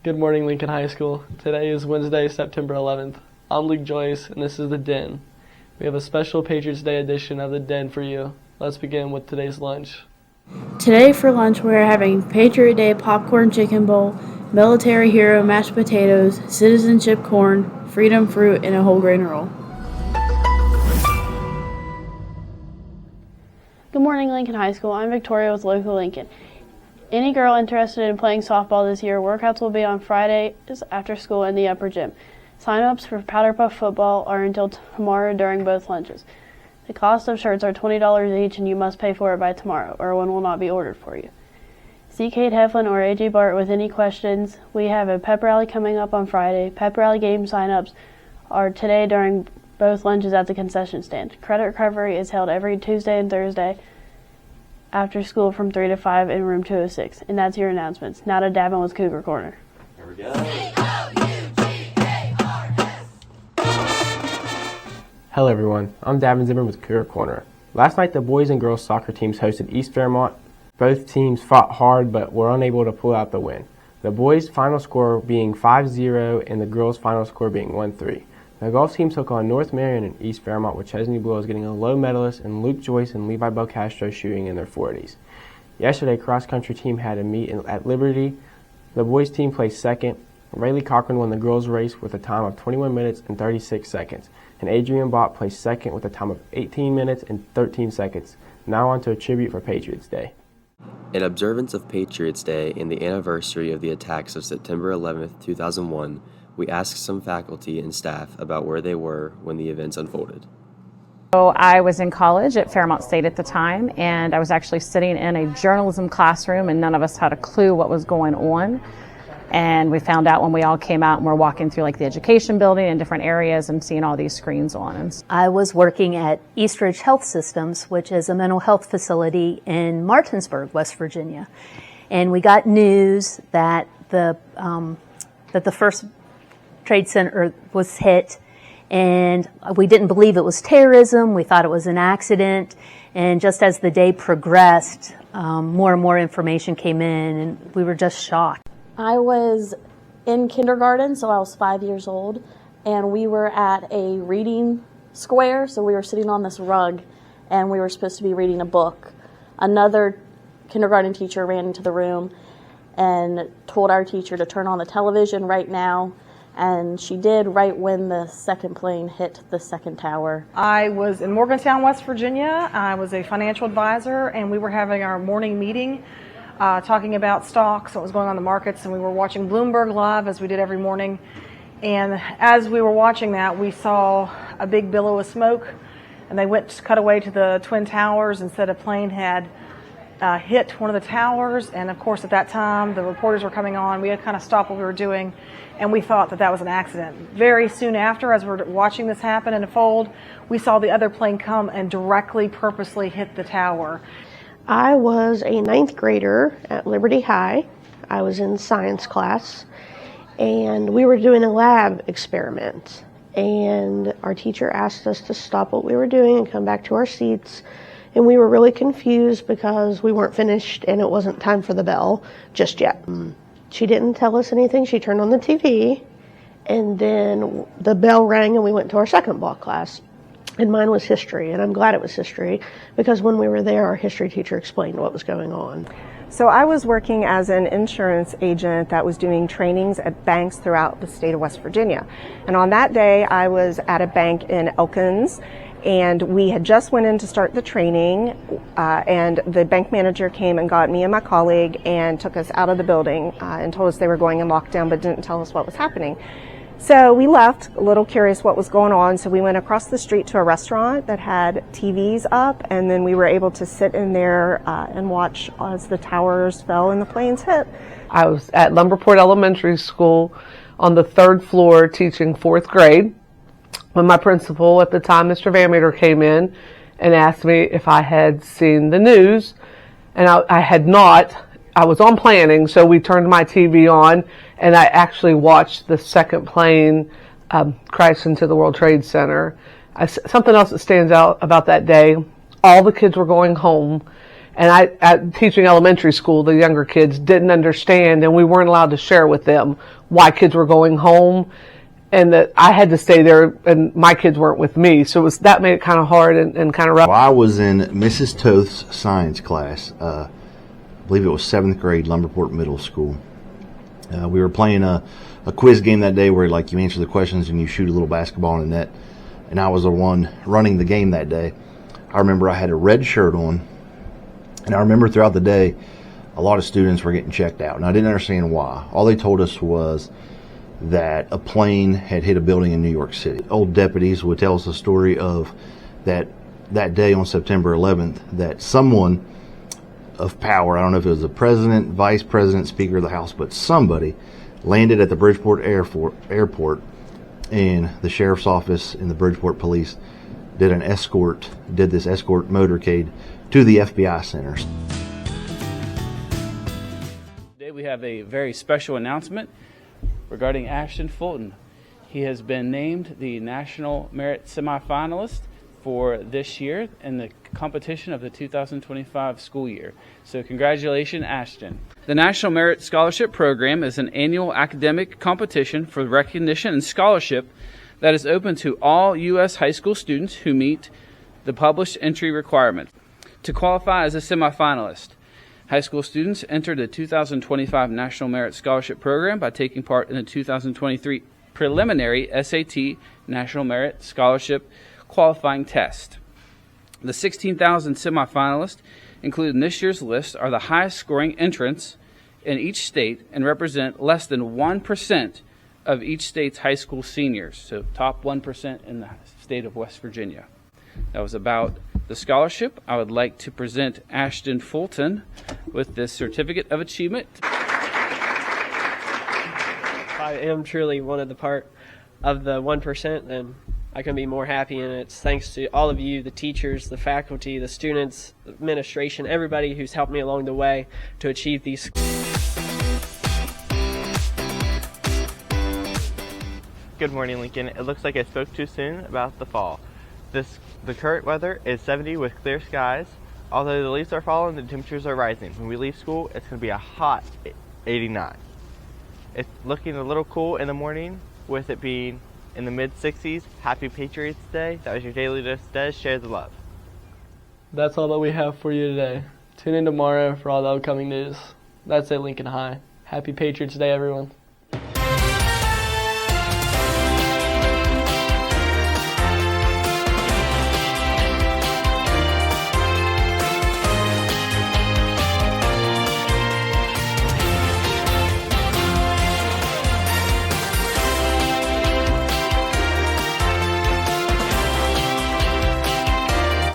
Good morning, Lincoln High School. Today is Wednesday, September 11th. I'm Luke Joyce, and this is The Den. We have a special Patriots Day edition of The Den for you. Let's begin with today's lunch. Today for lunch we're having Patriot Day popcorn chicken bowl, military hero mashed potatoes, citizenship corn, freedom fruit, and a whole grain roll. Good morning, Lincoln High School. I'm Victoria with Local Lincoln. Any girl interested in playing softball this year, workouts will be on Fridays after school in the upper gym. Sign-ups for Powder Puff football are until tomorrow during both lunches. The cost of shirts are $20 each, and you must pay for it by tomorrow, or one will not be ordered for you. See Kate Heflin or AJ Bart with any questions. We have a pep rally coming up on Friday. Pep rally game sign-ups are today during both lunches at the concession stand. Credit recovery is held every Tuesday and Thursday after school from 3 to 5 in room 206. And that's your announcements. Now to Davin with Cougar Corner. Here we go. Hello everyone, I'm Davin Zimmer with Cougar Corner. Last night the boys and girls soccer teams hosted East Fairmont. Both teams fought hard but were unable to pull out the win. The boys' final score being 5-0 and the girls' final score being 1-3. The golf team took on North Marion and East Fairmont, with Chesney Blows getting a low medalist and Luke Joyce and Levi Belcastro shooting in their 40s. Yesterday, cross-country team had a meet at Liberty. The boys' team placed second. Rayleigh Cochran won the girls' race with a time of 21 minutes and 36 seconds. And Adrian Bott placed second with a time of 18 minutes and 13 seconds. Now on to a tribute for Patriots Day. In observance of Patriots Day and the anniversary of the attacks of September 11th, 2001, we asked some faculty and staff about where they were when the events unfolded. So I was in college at Fairmont State at the time, and I was actually sitting in a journalism classroom, and none of us had a clue what was going on. And we found out when we all came out and were walking through like the education building and different areas and seeing all these screens on. I was working at Eastridge Health Systems, which is a mental health facility in Martinsburg, West Virginia. And we got news that the first Trade Center was hit, and we didn't believe it was terrorism. We thought it was an accident. And just as the day progressed, more and more information came in, and we were just shocked. I was in kindergarten, so I was 5 years old, and we were at a reading square, so we were sitting on this rug, and we were supposed to be reading a book. Another kindergarten teacher ran into the room and told our teacher to turn on the television right now, and she did right when the second plane hit the second tower. I was in Morgantown, West Virginia. I was a financial advisor, and we were having our morning meeting talking about stocks, what was going on in the markets, and we were watching Bloomberg Live as we did every morning. And as we were watching that, we saw a big billow of smoke, and they cut away to the Twin Towers and said a plane had hit one of the towers. And of course, at that time, the reporters were coming on. We had kind of stopped what we were doing, and we thought that was an accident. Very soon after, as we're watching this happen and unfold, we saw the other plane come and directly, purposely hit the tower. I was a ninth grader at Liberty High. I was in science class, and we were doing a lab experiment. And our teacher asked us to stop what we were doing and come back to our seats. And we were really confused because we weren't finished and it wasn't time for the bell just yet. She didn't tell us anything. She turned on the TV, and then the bell rang and we went to our second block class. And mine was history, and I'm glad it was history because when we were there, our history teacher explained what was going on. So I was working as an insurance agent that was doing trainings at banks throughout the state of West Virginia. And on that day, I was at a bank in Elkins, and we had just went in to start the training, and the bank manager came and got me and my colleague and took us out of the building and told us they were going in lockdown but didn't tell us what was happening. So we left, a little curious what was going on, so we went across the street to a restaurant that had TVs up, and then we were able to sit in there and watch as the towers fell and the planes hit. I was at Lumberport Elementary School on the third floor teaching fourth grade when my principal at the time, Mr. Vanmeter, came in and asked me if I had seen the news, and I had not. I was on planning, so we turned my TV on, and I actually watched the second plane crash into the World Trade Center. Something else that stands out about that day, all the kids were going home, at teaching elementary school, the younger kids didn't understand, and we weren't allowed to share with them why kids were going home, and that I had to stay there, and my kids weren't with me. So that made it kind of hard and kind of rough. Well, I was in Mrs. Toth's science class. I believe it was 7th grade, Lumberport Middle School. We were playing a quiz game that day where like you answer the questions and you shoot a little basketball in the net, and I was the one running the game that day. I remember I had a red shirt on, and I remember throughout the day a lot of students were getting checked out, and I didn't understand why. All they told us was that a plane had hit a building in New York City. Old deputies would tell us the story of that day on September 11th that someone of power, I don't know if it was the president, vice president, speaker of the House, but somebody landed at the Bridgeport airport, and the sheriff's office and the Bridgeport police did this escort motorcade to the FBI centers. Today we have a very special announcement regarding Ashton Fulton. He has been named the National Merit Semifinalist for this year in the competition of the 2025 school year. So congratulations, Ashton. The National Merit Scholarship Program is an annual academic competition for recognition and scholarship that is open to all U.S. high school students who meet the published entry requirements. To qualify as a semifinalist, high school students enter the 2025 National Merit Scholarship Program by taking part in the 2023 preliminary SAT National Merit Scholarship qualifying test. The 16,000 semifinalists included in this year's list are the highest scoring entrants in each state and represent less than 1% of each state's high school seniors, so top 1% in the state of West Virginia. That was about the scholarship. I would like to present Ashton Fulton with this Certificate of Achievement. I am truly one of the part of the 1%, and I couldn't be more happy, and it's thanks to all of you, the teachers, the faculty, the students, the administration, everybody who's helped me along the way to achieve these. Good morning, Lincoln. It looks like I spoke too soon about the fall. The current weather is 70 with clear skies. Although the leaves are falling, the temperatures are rising. When we leave school, it's going to be a hot 89. It's looking a little cool in the morning with it being in the mid-60s. Happy Patriots Day. That was your Daily Dose Des. Share the love. That's all that we have for you today. Tune in tomorrow for all the upcoming news. That's it, Lincoln High. Happy Patriots Day, everyone.